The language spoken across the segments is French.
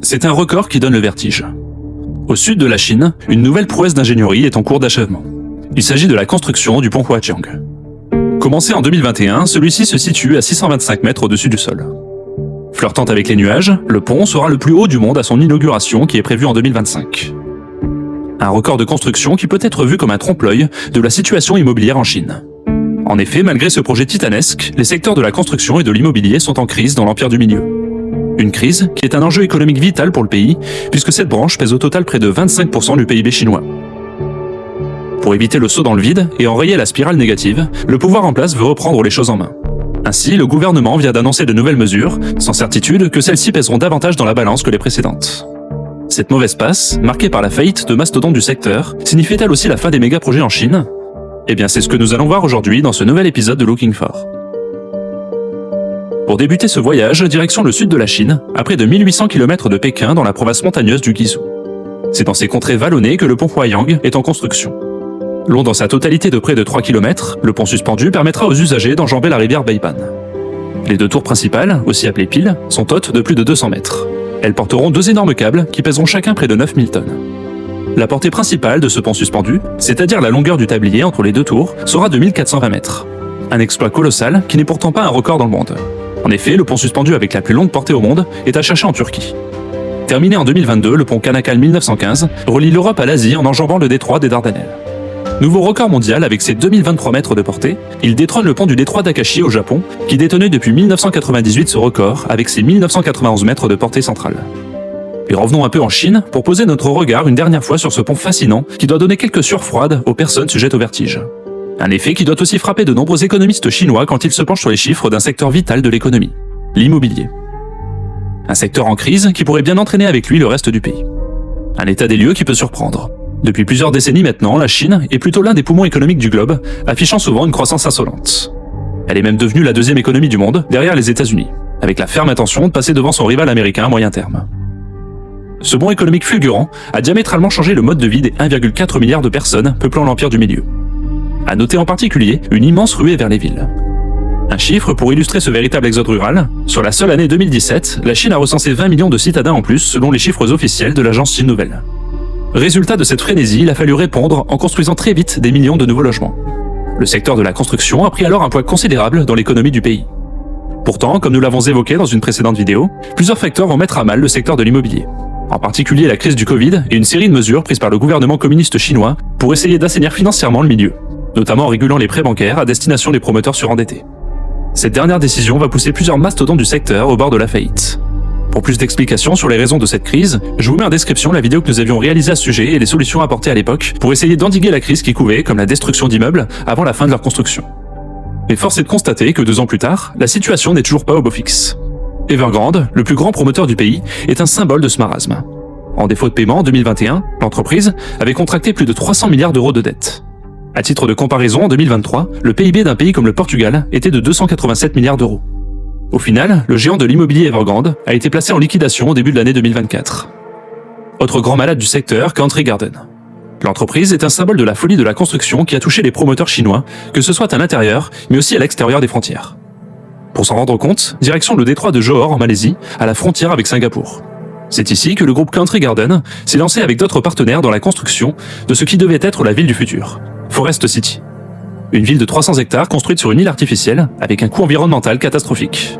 C'est un record qui donne le vertige. Au sud de la Chine, une nouvelle prouesse d'ingénierie est en cours d'achèvement. Il s'agit de la construction du pont Huaqiang. Commencé en 2021, celui-ci se situe à 625 mètres au-dessus du sol. Flirtant avec les nuages, le pont sera le plus haut du monde à son inauguration qui est prévue en 2025. Un record de construction qui peut être vu comme un trompe-l'œil de la situation immobilière en Chine. En effet, malgré ce projet titanesque, les secteurs de la construction et de l'immobilier sont en crise dans l'empire du milieu. Une crise qui est un enjeu économique vital pour le pays, puisque cette branche pèse au total près de 25% du PIB chinois. Pour éviter le saut dans le vide et enrayer la spirale négative, le pouvoir en place veut reprendre les choses en main. Ainsi, le gouvernement vient d'annoncer de nouvelles mesures, sans certitude que celles-ci pèseront davantage dans la balance que les précédentes. Cette mauvaise passe, marquée par la faillite de mastodontes du secteur, signifie-t-elle aussi la fin des méga-projets en Chine ? Eh bien, c'est ce que nous allons voir aujourd'hui dans ce nouvel épisode de Looking For. Pour débuter ce voyage, direction le sud de la Chine, à près de 1800 km de Pékin dans la province montagneuse du Guizhou. C'est dans ces contrées vallonnées que le pont Huaqiang est en construction. Long dans sa totalité de près de 3 km, le pont suspendu permettra aux usagers d'enjamber la rivière Beiban. Les deux tours principales, aussi appelées piles, sont hautes de plus de 200 mètres. Elles porteront deux énormes câbles qui pèseront chacun près de 9000 tonnes. La portée principale de ce pont suspendu, c'est-à-dire la longueur du tablier entre les deux tours, sera de 1420 mètres. Un exploit colossal qui n'est pourtant pas un record dans le monde. En effet, le pont suspendu avec la plus longue portée au monde est à chercher en Turquie. Terminé en 2022, le pont Canacale 1915 relie l'Europe à l'Asie en enjambant le détroit des Dardanelles. Nouveau record mondial avec ses 2023 mètres de portée, il détrône le pont du détroit d'Akashi au Japon, qui détenait depuis 1998 ce record avec ses 1991 mètres de portée centrale. Et revenons un peu en Chine pour poser notre regard une dernière fois sur ce pont fascinant qui doit donner quelques sueurs froides aux personnes sujettes au vertige. Un effet qui doit aussi frapper de nombreux économistes chinois quand ils se penchent sur les chiffres d'un secteur vital de l'économie, l'immobilier. Un secteur en crise qui pourrait bien entraîner avec lui le reste du pays. Un état des lieux qui peut surprendre. Depuis plusieurs décennies maintenant, la Chine est plutôt l'un des poumons économiques du globe, affichant souvent une croissance insolente. Elle est même devenue la deuxième économie du monde, derrière les États-Unis, avec la ferme intention de passer devant son rival américain à moyen terme. Ce bond économique fulgurant a diamétralement changé le mode de vie des 1,4 milliard de personnes peuplant l'empire du milieu. À noter en particulier une immense ruée vers les villes. Un chiffre pour illustrer ce véritable exode rural, sur la seule année 2017, la Chine a recensé 20 millions de citadins en plus selon les chiffres officiels de l'agence Chine Nouvelle. Résultat de cette frénésie, il a fallu répondre en construisant très vite des millions de nouveaux logements. Le secteur de la construction a pris alors un poids considérable dans l'économie du pays. Pourtant, comme nous l'avons évoqué dans une précédente vidéo, plusieurs facteurs vont mettre à mal le secteur de l'immobilier. En particulier la crise du Covid et une série de mesures prises par le gouvernement communiste chinois pour essayer d'assainir financièrement le milieu, notamment en régulant les prêts bancaires à destination des promoteurs surendettés. Cette dernière décision va pousser plusieurs mastodontes du secteur au bord de la faillite. Pour plus d'explications sur les raisons de cette crise, je vous mets en description la vidéo que nous avions réalisée à ce sujet et les solutions apportées à l'époque pour essayer d'endiguer la crise qui couvait, comme la destruction d'immeubles, avant la fin de leur construction. Mais force est de constater que 2 ans plus tard, la situation n'est toujours pas au beau fixe. Evergrande, le plus grand promoteur du pays, est un symbole de ce marasme. En défaut de paiement en 2021, l'entreprise avait contracté plus de 300 milliards d'euros de dettes. À titre de comparaison, en 2023, le PIB d'un pays comme le Portugal était de 287 milliards d'euros. Au final, le géant de l'immobilier Evergrande a été placé en liquidation au début de l'année 2024. Autre grand malade du secteur, Country Garden. L'entreprise est un symbole de la folie de la construction qui a touché les promoteurs chinois, que ce soit à l'intérieur, mais aussi à l'extérieur des frontières. Pour s'en rendre compte, direction le détroit de Johor en Malaisie, à la frontière avec Singapour. C'est ici que le groupe Country Garden s'est lancé avec d'autres partenaires dans la construction de ce qui devait être la ville du futur, Forest City. Une ville de 300 hectares construite sur une île artificielle avec un coût environnemental catastrophique.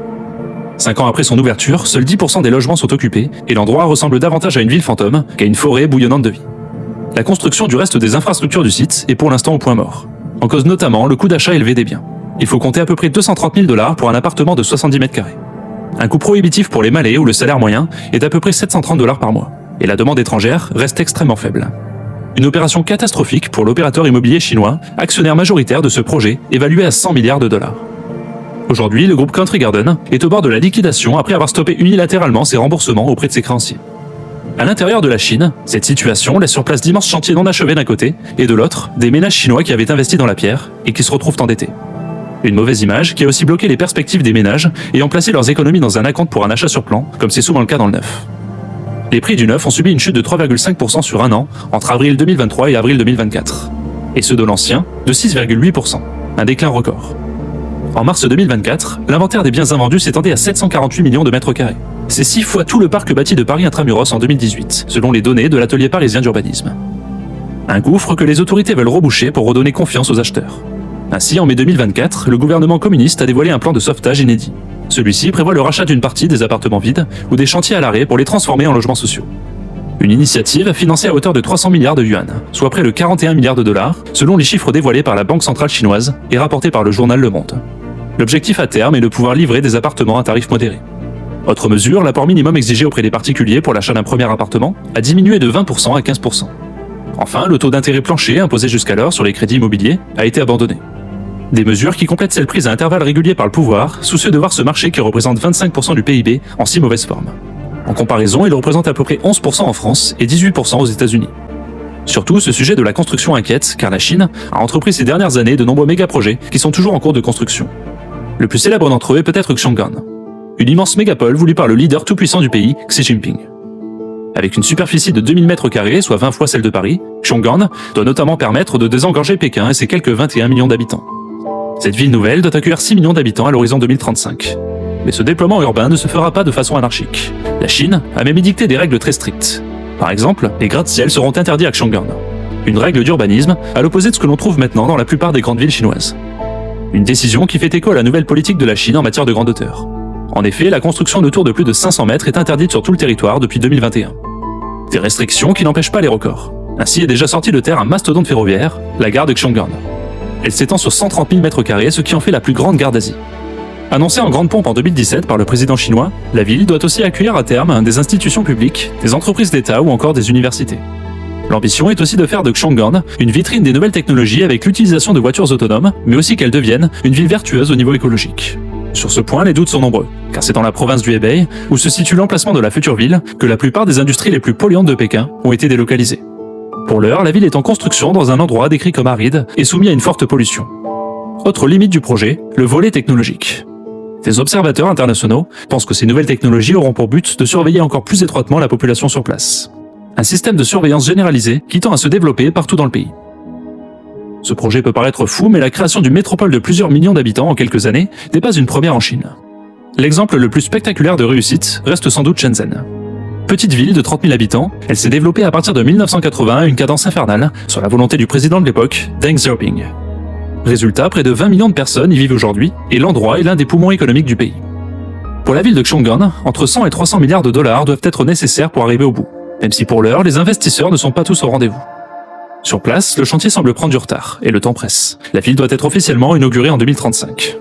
5 ans après son ouverture, seuls 10% des logements sont occupés et l'endroit ressemble davantage à une ville fantôme qu'à une forêt bouillonnante de vie. La construction du reste des infrastructures du site est pour l'instant au point mort. En cause notamment le coût d'achat élevé des biens. Il faut compter à peu près 230 000 $ pour un appartement de 70 mètres carrés. Un coût prohibitif pour les Malais où le salaire moyen est à peu près 730 $ par mois. Et la demande étrangère reste extrêmement faible. Une opération catastrophique pour l'opérateur immobilier chinois, actionnaire majoritaire de ce projet, évalué à 100 milliards $. Aujourd'hui, le groupe Country Garden est au bord de la liquidation après avoir stoppé unilatéralement ses remboursements auprès de ses créanciers. À l'intérieur de la Chine, cette situation laisse sur place d'immenses chantiers non achevés d'un côté, et de l'autre, des ménages chinois qui avaient investi dans la pierre et qui se retrouvent endettés. Une mauvaise image qui a aussi bloqué les perspectives des ménages ayant placé leurs économies dans un acompte pour un achat sur plan, comme c'est souvent le cas dans le neuf. Les prix du neuf ont subi une chute de 3,5% sur un an entre avril 2023 et avril 2024, et ceux de l'ancien de 6,8%, un déclin record. En mars 2024, l'inventaire des biens invendus s'étendait à 748 millions de mètres carrés. C'est 6 fois tout le parc bâti de Paris Intramuros en 2018, selon les données de l'atelier parisien d'urbanisme. Un gouffre que les autorités veulent reboucher pour redonner confiance aux acheteurs. Ainsi, en mai 2024, le gouvernement communiste a dévoilé un plan de sauvetage inédit. Celui-ci prévoit le rachat d'une partie des appartements vides ou des chantiers à l'arrêt pour les transformer en logements sociaux. Une initiative financée à hauteur de 300 milliards de yuan, soit près de 41 milliards de dollars, selon les chiffres dévoilés par la Banque centrale chinoise et rapportés par le journal Le Monde. L'objectif à terme est de pouvoir livrer des appartements à tarif modéré. Autre mesure, l'apport minimum exigé auprès des particuliers pour l'achat d'un premier appartement a diminué de 20% à 15%. Enfin, le taux d'intérêt plancher imposé jusqu'alors sur les crédits immobiliers a été abandonné. Des mesures qui complètent celles prises à intervalles réguliers par le pouvoir, soucieux de voir ce marché qui représente 25% du PIB en si mauvaise forme. En comparaison, il représente à peu près 11% en France et 18% aux États-Unis. Surtout, ce sujet de la construction inquiète, car la Chine a entrepris ces dernières années de nombreux méga-projets qui sont toujours en cours de construction. Le plus célèbre d'entre eux est peut-être Xiong'an, une immense mégapole voulue par le leader tout-puissant du pays, Xi Jinping. Avec une superficie de 2000 m², soit 20 fois celle de Paris, Xiong'an doit notamment permettre de désengorger Pékin et ses quelques 21 millions d'habitants. Cette ville nouvelle doit accueillir 6 millions d'habitants à l'horizon 2035. Mais ce déploiement urbain ne se fera pas de façon anarchique. La Chine a même édicté des règles très strictes. Par exemple, les gratte-ciel seront interdits à Xiong'an. Une règle d'urbanisme à l'opposé de ce que l'on trouve maintenant dans la plupart des grandes villes chinoises. Une décision qui fait écho à la nouvelle politique de la Chine en matière de grande hauteur. En effet, la construction de tours de plus de 500 mètres est interdite sur tout le territoire depuis 2021. Des restrictions qui n'empêchent pas les records. Ainsi est déjà sorti de terre un mastodonte ferroviaire, la gare de Xiong'an. Elle s'étend sur 130 000 m², ce qui en fait la plus grande gare d'Asie. Annoncée en grande pompe en 2017 par le président chinois, la ville doit aussi accueillir à terme des institutions publiques, des entreprises d'État ou encore des universités. L'ambition est aussi de faire de Xiong'an une vitrine des nouvelles technologies avec l'utilisation de voitures autonomes, mais aussi qu'elle devienne une ville vertueuse au niveau écologique. Sur ce point, les doutes sont nombreux, car c'est dans la province du Hebei, où se situe l'emplacement de la future ville, que la plupart des industries les plus polluantes de Pékin ont été délocalisées. Pour l'heure, la ville est en construction dans un endroit décrit comme aride et soumis à une forte pollution. Autre limite du projet, le volet technologique. Des observateurs internationaux pensent que ces nouvelles technologies auront pour but de surveiller encore plus étroitement la population sur place. Un système de surveillance généralisé qui tend à se développer partout dans le pays. Ce projet peut paraître fou, mais la création d'une métropole de plusieurs millions d'habitants en quelques années n'est pas une première en Chine. L'exemple le plus spectaculaire de réussite reste sans doute Shenzhen. Petite ville de 30 000 habitants, elle s'est développée à partir de 1980 à une cadence infernale, sur la volonté du président de l'époque, Deng Xiaoping. Résultat, près de 20 millions de personnes y vivent aujourd'hui, et l'endroit est l'un des poumons économiques du pays. Pour la ville de Xiong'an, entre 100 et 300 milliards de dollars doivent être nécessaires pour arriver au bout, même si pour l'heure, les investisseurs ne sont pas tous au rendez-vous. Sur place, le chantier semble prendre du retard, et le temps presse. La ville doit être officiellement inaugurée en 2035.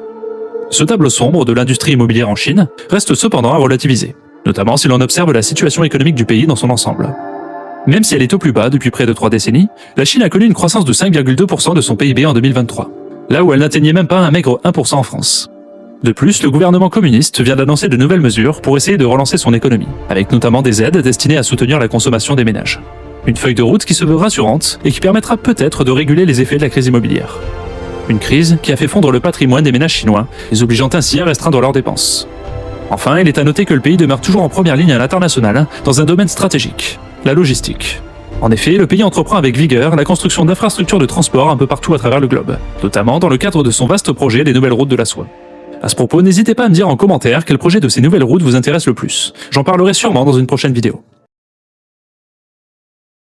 Ce tableau sombre de l'industrie immobilière en Chine reste cependant à relativiser, notamment si l'on observe la situation économique du pays dans son ensemble. Même si elle est au plus bas depuis près de 3 décennies, la Chine a connu une croissance de 5,2% de son PIB en 2023, là où elle n'atteignait même pas un maigre 1% en France. De plus, le gouvernement communiste vient d'annoncer de nouvelles mesures pour essayer de relancer son économie, avec notamment des aides destinées à soutenir la consommation des ménages. Une feuille de route qui se veut rassurante et qui permettra peut-être de réguler les effets de la crise immobilière. Une crise qui a fait fondre le patrimoine des ménages chinois, les obligeant ainsi à restreindre leurs dépenses. Enfin, il est à noter que le pays demeure toujours en première ligne à l'international dans un domaine stratégique, la logistique. En effet, le pays entreprend avec vigueur la construction d'infrastructures de transport un peu partout à travers le globe, notamment dans le cadre de son vaste projet des nouvelles routes de la soie. À ce propos, n'hésitez pas à me dire en commentaire quel projet de ces nouvelles routes vous intéresse le plus. J'en parlerai sûrement dans une prochaine vidéo.